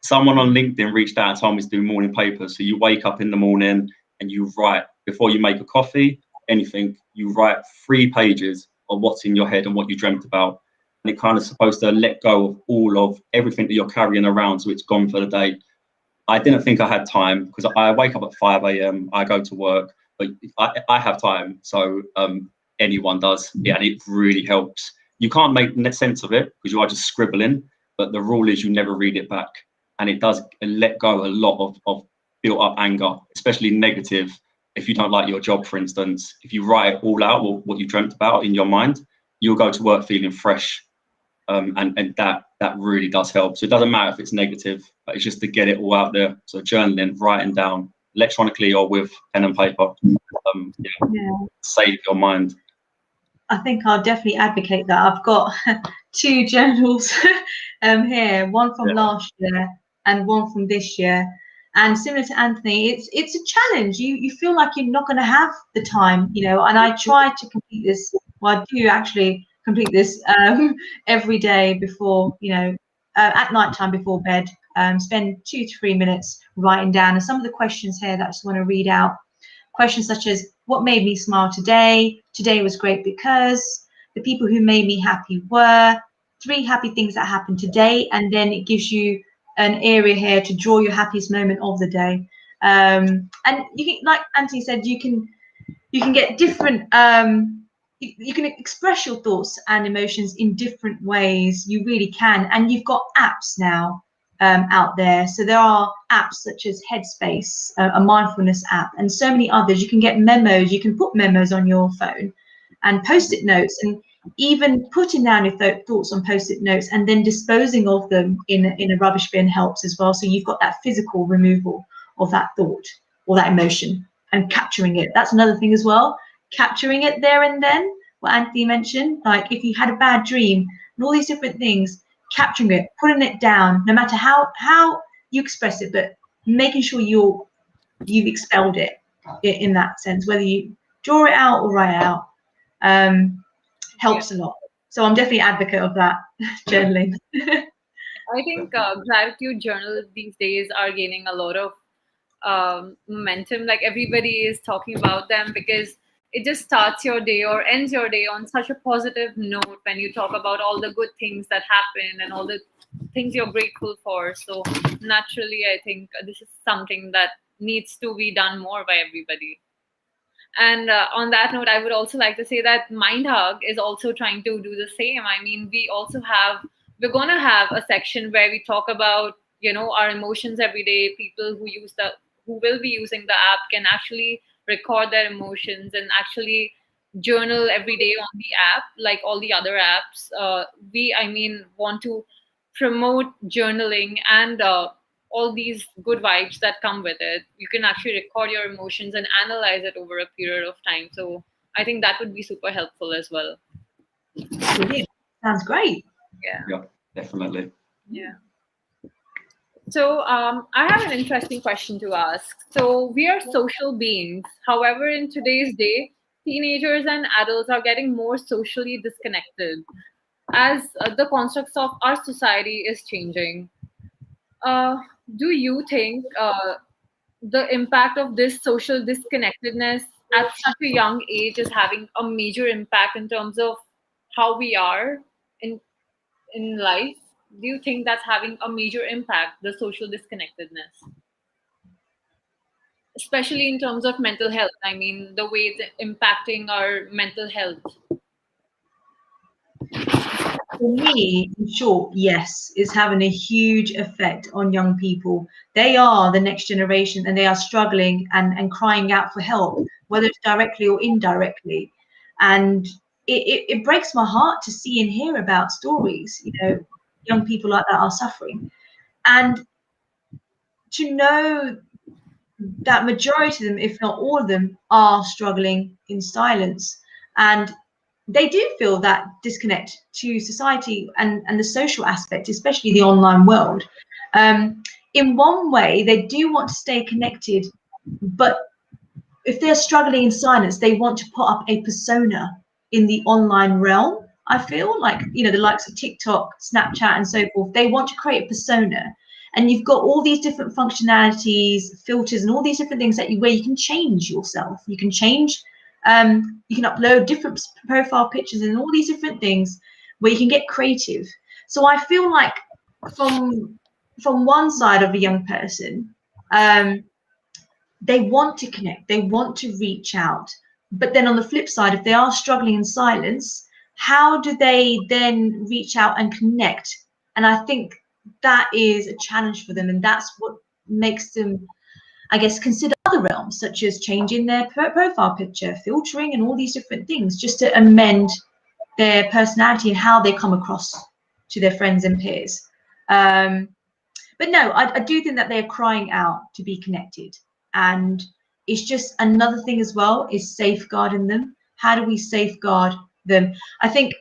Someone on LinkedIn reached out and told me to do morning papers. So you wake up in the morning and you write, before you make a coffee, anything, you write 3 pages of what's in your head and what you dreamt about. And it kind of supposed to let go of all of everything that you're carrying around, so it's gone for the day. I didn't think I had time because I wake up at 5 a.m. I go to work, but I have time. So anyone does, yeah, and it really helps. You can't make sense of it because you are just scribbling, but the rule is you never read it back, and it does let go a lot of built up anger, especially negative. If you don't like your job, for instance, if you write it all out, what you dreamt about in your mind, you'll go to work feeling fresh. And that really does help. So it doesn't matter if it's negative, but it's just to get it all out there. So journaling, writing down electronically or with pen and paper, save your mind. I think I'll definitely advocate that. I've got 2 journals here, one from last year and one from this year. And similar to Anthony, it's a challenge. You feel like you're not going to have the time, and I try to complete this. Well, I do actually complete this every day before, at night time before bed. Spend 2 to 3 minutes writing down. And some of the questions here that I just want to read out. Questions such as, what made me smile today? Today was great because the people who made me happy were 3 happy things that happened today. And then it gives you an area here to draw your happiest moment of the day. And you can, like Anthony said, you can get different, you can express your thoughts and emotions in different ways. You really can. And you've got apps now out there. So there are apps such as Headspace, a mindfulness app, and so many others. You can get memos. You can put memos on your phone and post-it notes, and even putting down your thoughts on post-it notes and then disposing of them in a rubbish bin helps as well. So you've got that physical removal of that thought or that emotion and capturing it. That's another thing as well. Capturing it there and then, what Anthony mentioned, like if you had a bad dream and all these different things, capturing it, putting it down, no matter how you express it, but making sure you've expelled it in that sense, whether you draw it out or write it out, helps a lot. So I'm definitely an advocate of that, journaling. I think gratitude journals these days are gaining a lot of momentum. Like everybody is talking about them because it just starts your day or ends your day on such a positive note when you talk about all the good things that happen and all the things you're grateful for. So naturally, I think this is something that needs to be done more by everybody. And on that note, I would also like to say that MindHug is also trying to do the same. I mean, we're going to have a section where we talk about, our emotions every day. People who will be using the app can actually record their emotions and actually journal every day on the app, like all the other apps. We want to promote journaling and all these good vibes that come with it. You can actually record your emotions and analyze it over a period of time. So I think that would be super helpful as well. Brilliant. Sounds great. Yeah, definitely. Yeah. So I have an interesting question to ask. So we are social beings. However, in today's day, teenagers and adults are getting more socially disconnected as the constructs of our society is changing. Do you think the impact of this social disconnectedness at such a young age is having a major impact in terms of how we are? in life, do you think that's having a major impact, the social disconnectedness? Especially in terms of mental health. I mean, the way it's impacting our mental health. For me, in short, yes, it's having a huge effect on young people. They are the next generation and they are struggling and crying out for help, whether it's directly or indirectly. And it breaks my heart to see and hear about stories, young people like that are suffering. And to know that majority of them, if not all of them, are struggling in silence. And they do feel that disconnect to society and the social aspect, especially the online world. In one way, they do want to stay connected, but if they're struggling in silence, they want to put up a persona in the online realm. I feel like, the likes of TikTok, Snapchat, and so forth, they want to create a persona. And you've got all these different functionalities, filters, and all these different things where you can change yourself. You can change, you can upload different profile pictures and all these different things where you can get creative. So I feel like from one side of a young person, they want to connect, they want to reach out. But then on the flip side, if they are struggling in silence, how do they then reach out and connect? And I think that is a challenge for them. And that's what makes them, I guess, consider other realms, such as changing their profile picture, filtering, and all these different things, just to amend their personality and how they come across to their friends and peers. But no, I do think that they're crying out to be connected. And it's just another thing as well is safeguarding them. How do we safeguard them? I think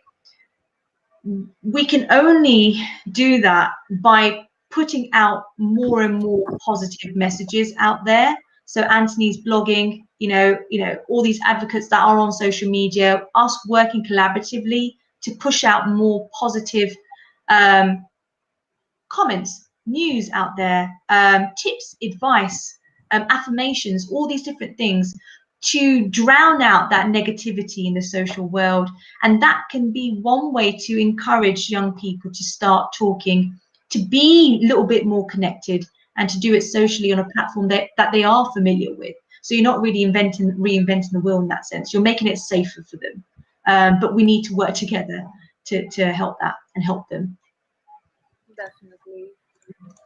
we can only do that by putting out more and more positive messages out there. So Anthony's blogging, all these advocates that are on social media, us working collaboratively to push out more positive comments, news out there, tips, advice, affirmations, all these different things to drown out that negativity in the social world. And that can be one way to encourage young people to start talking, to be a little bit more connected, and to do it socially on a platform that they are familiar with. So you're not really reinventing the wheel in that sense. You're making it safer for them. But we need to work together to help that and help them. Definitely.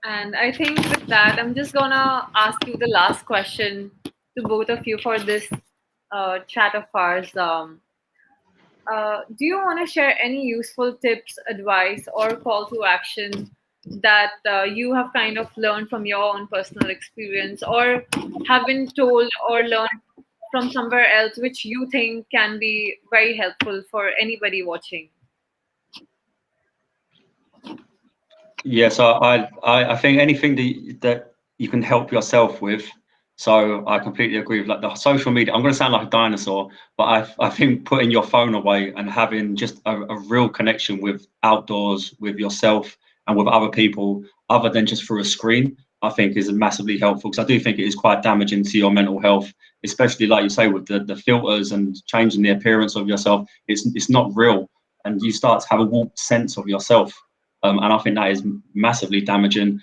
And I think with that, I'm just gonna ask you the last question to both of you for this chat of ours. Do you want to share any useful tips, advice, or call to action that you have kind of learned from your own personal experience, or have been told or learned from somewhere else, which you think can be very helpful for anybody watching? Yes, I think anything that you can help yourself with. So I completely agree with like the social media. I'm going to sound like a dinosaur, but I think putting your phone away and having just a real connection with outdoors, with yourself and with other people, other than just through a screen, I think is massively helpful, because I do think it is quite damaging to your mental health, especially like you say with the filters and changing the appearance of yourself. It's not real, and you start to have a warped sense of yourself. And I think that is massively damaging.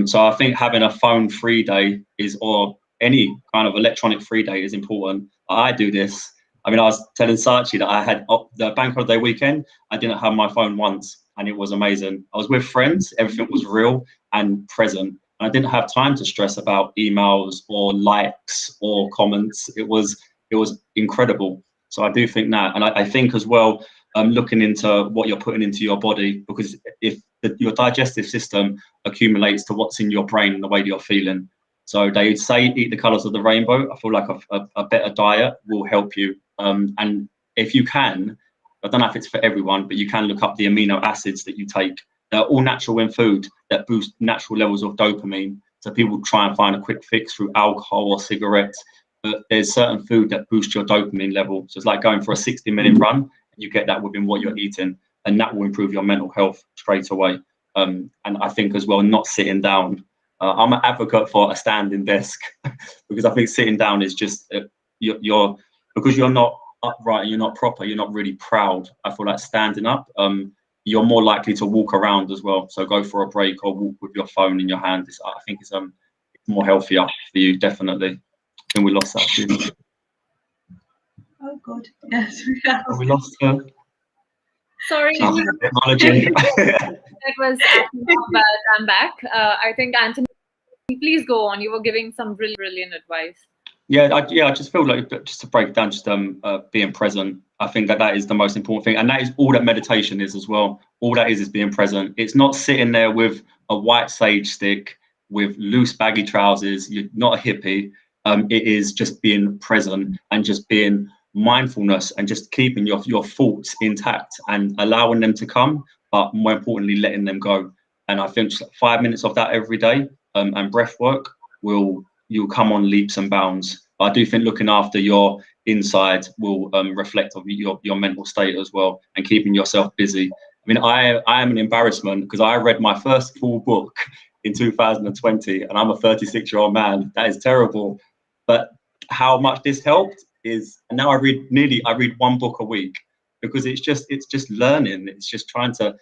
So I think having a phone-free day or any kind of electronic free day is important. I do this. I mean, I was telling Sakshi that I had the bank holiday weekend. I didn't have my phone once, and it was amazing. I was with friends. Everything was real and present. And I didn't have time to stress about emails or likes or comments. It was incredible. So I do think that, and I think as well, looking into what you're putting into your body, because if your digestive system accumulates to what's in your brain and the way that you're feeling. So they say eat the colours of the rainbow. I feel like a better diet will help you. And if you can, I don't know if it's for everyone, but you can look up the amino acids that you take. They're all natural in food that boost natural levels of dopamine. So people try and find a quick fix through alcohol or cigarettes, but there's certain food that boost your dopamine level. So it's like going for a 60-minute run, and you get that within what you're eating, and that will improve your mental health straight away. And I think as well, not sitting down. I'm an advocate for a standing desk because I think sitting down is just because you're not upright and you're not proper, you're not really proud. I feel like standing up, you're more likely to walk around as well. So go for a break or walk with your phone in your hand. I think it's more healthier for you, definitely. And we lost that. Oh God, yes, we have. We lost her. Sorry. Technology. It was acting up, but I'm back. I think Anthony, please go on. You were giving some really brilliant advice. Yeah, I just feel like, just to break down, just being present. I think that is the most important thing, and that is all that meditation is as well. All that is being present. It's not sitting there with a white sage stick with loose baggy trousers. You're not a hippie. It is just being present and just being mindfulness and just keeping your thoughts intact and allowing them to come, but more importantly, letting them go. And I think just 5 minutes of that every day, and breath work you'll come on leaps and bounds. But I do think looking after your inside will reflect on your mental state as well, and keeping yourself busy. I mean, I am an embarrassment because I read my first full book in 2020, and I'm a 36-year-old man. That is terrible. But how much this helped is, and now I read one book a week, because it's just learning. It's just trying to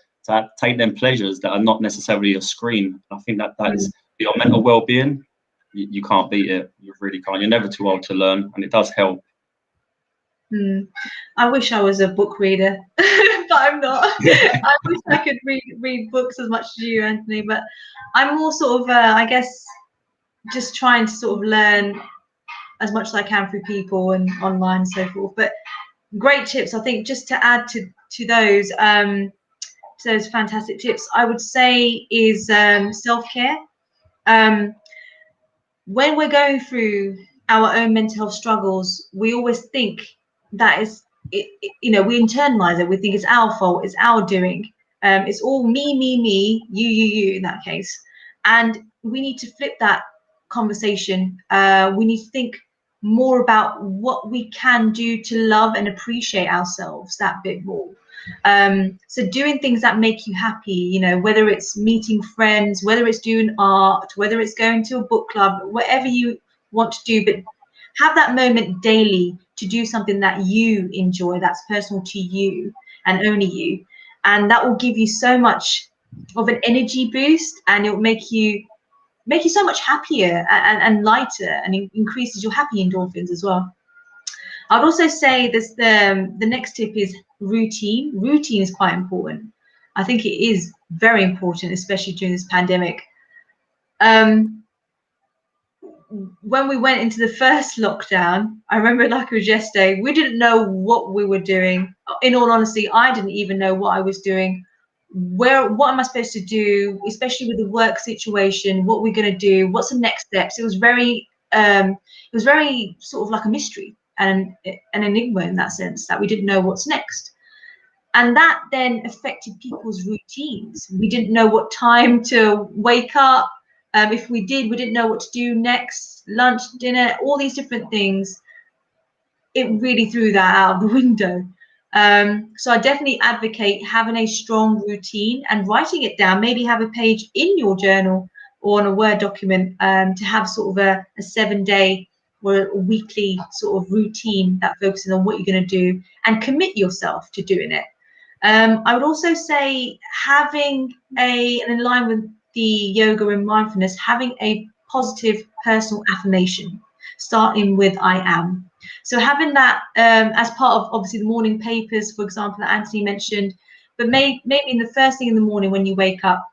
take them pleasures that are not necessarily a screen. I think that is your mental well-being. You can't beat it. You really can't. You're never too old to learn, and it does help. I wish I was a book reader, but I'm not. I wish I could read books as much as you, Anthony, but I'm more sort of, I guess, just trying to sort of learn as much as I can through people and online and so forth. But great tips. I think just to add to those fantastic tips, I would say is self-care. When we're going through our own mental health struggles, we always think that is, we internalize it. We think it's our fault, it's our doing. It's all me, you in that case. And we need to flip that conversation. We need to think more about what we can do to love and appreciate ourselves that bit more. So doing things that make you happy, whether it's meeting friends, whether it's doing art, whether it's going to a book club, whatever you want to do, but have that moment daily to do something that you enjoy, that's personal to you and only you. And that will give you so much of an energy boost, and it will make you so much happier and lighter, and increases your happy endorphins as well. I'd also say this, the next tip is routine. Routine is quite important. I think it is very important, especially during this pandemic. When we went into the first lockdown, I remember like it was yesterday, we didn't know what we were doing. In all honesty, I didn't even know what I was doing. What am I supposed to do, especially with the work situation? What we're going to do? What's the next steps? It was very sort of like a mystery and an enigma in that sense, that we didn't know what's next. And that then affected people's routines. We didn't know what time to wake up. If we did, we didn't know what to do next, lunch, dinner, all these different things. It really threw that out of the window. So I definitely advocate having a strong routine and writing it down. Maybe have a page in your journal or on a Word document, to have sort of a 7-day or a weekly sort of routine that focuses on what you're going to do, and commit yourself to doing it. I would also say having and in line with the yoga and mindfulness, having a positive personal affirmation, starting with I am. So having that as part of obviously the morning papers, for example, that Anthony mentioned, but maybe in the first thing in the morning when you wake up,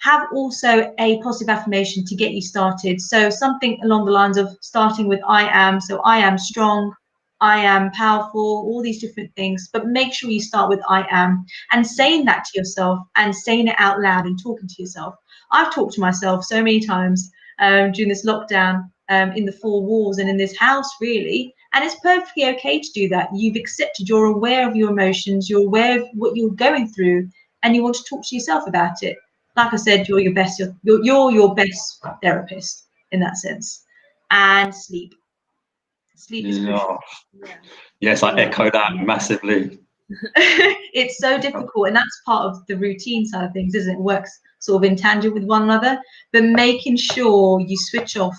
have also a positive affirmation to get you started. So something along the lines of starting with I am. So I am strong, I am powerful, all these different things, but make sure you start with I am, and saying that to yourself and saying it out loud and talking to yourself. I've talked to myself so many times during this lockdown, in the four walls and in this house, really. And it's perfectly okay to do that. You've accepted, you're aware of your emotions, you're aware of what you're going through, and you want to talk to yourself about it. Like I said, you're your best best therapist in that sense. And sleep is crucial. Yes, I echo that massively. It's so difficult, and that's part of the routine side of things, isn't it? It works sort of in tangent with one another, but making sure you switch off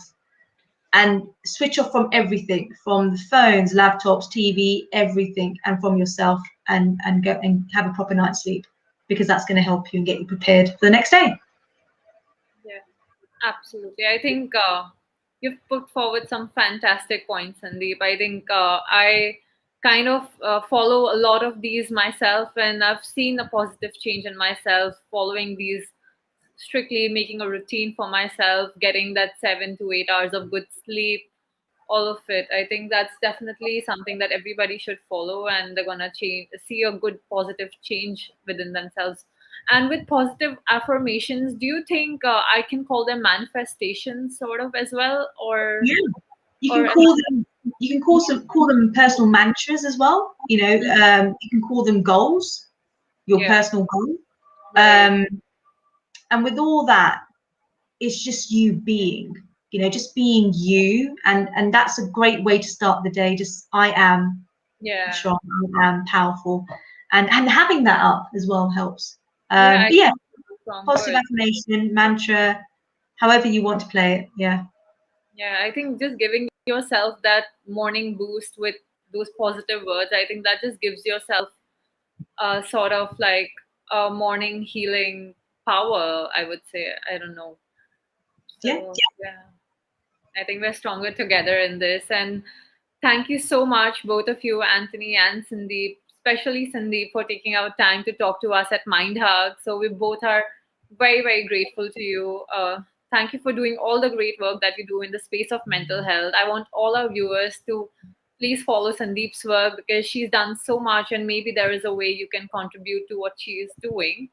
from everything, from the phones, laptops, TV, everything, and from yourself, and go and have a proper night's sleep. because that's going to help you and get you prepared for the next day. Yeah, absolutely. I think you've put forward some fantastic points, Sandeep. I think I kind of follow a lot of these myself, and I've seen a positive change in myself following these, strictly making a routine for myself, getting that 7 to 8 hours of good sleep, all of it. I think that's definitely something that everybody should follow, and they're gonna see a good positive change within themselves. And with positive affirmations, do you think I can call them manifestations, sort of, as well, or Yeah, you or can call them. You can call them personal mantras as well. You know, you can call them goals, your yeah, personal goal. right, And with all that, it's just you being, just being you, and that's a great way to start the day. Just I am yeah, strong, I am powerful, and having that up as well helps. yeah. But yeah, From positive words. affirmation, mantra, however you want to play it. Yeah. Yeah, I think just giving yourself that morning boost with those positive words, I think that just gives yourself sort of like a morning healing power, I would say. I don't know. Yeah. So, yeah, I think we're stronger together in this. And thank you so much, both of you, Anthony and Sandeep, especially Sandeep, for taking out time to talk to us at MindHug. So, we both are very, very grateful to you. Thank you for doing all the great work that you do in the space of mental health. I want all our viewers to please follow Sandeep's work, because she's done so much, and maybe there is a way you can contribute to what she is doing.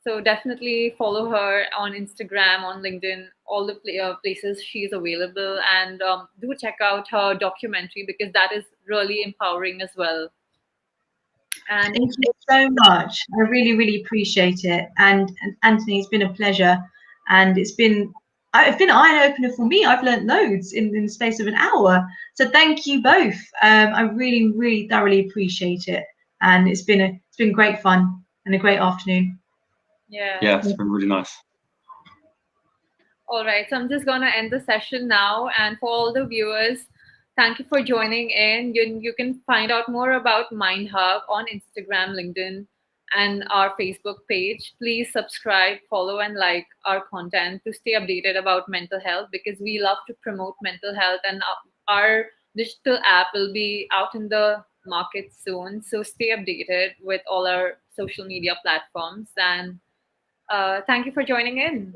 So definitely follow her on Instagram, on LinkedIn, all the places she's available, and do check out her documentary, because that is really empowering as well. And Thank you so much. I really, really appreciate it. And Anthony, it's been a pleasure, and it's been an eye opener for me. I've learned loads in the space of an hour. So thank you both. I really, really thoroughly appreciate it, and it's been great fun and a great afternoon. yeah, Yeah, it's been really nice. all right. So I'm just gonna end the session now, and for all the viewers, thank you for joining in. You can find out more about MindHub on Instagram, LinkedIn, and our Facebook page. Please subscribe, follow, and like our content to stay updated about mental health, because we love to promote mental health, and our digital app will be out in the market soon. So stay updated with all our social media platforms, and thank you for joining in.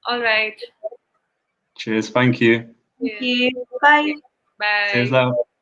All right. Cheers. Thank you. Thank Cheers. you. Bye. See you Bye. later.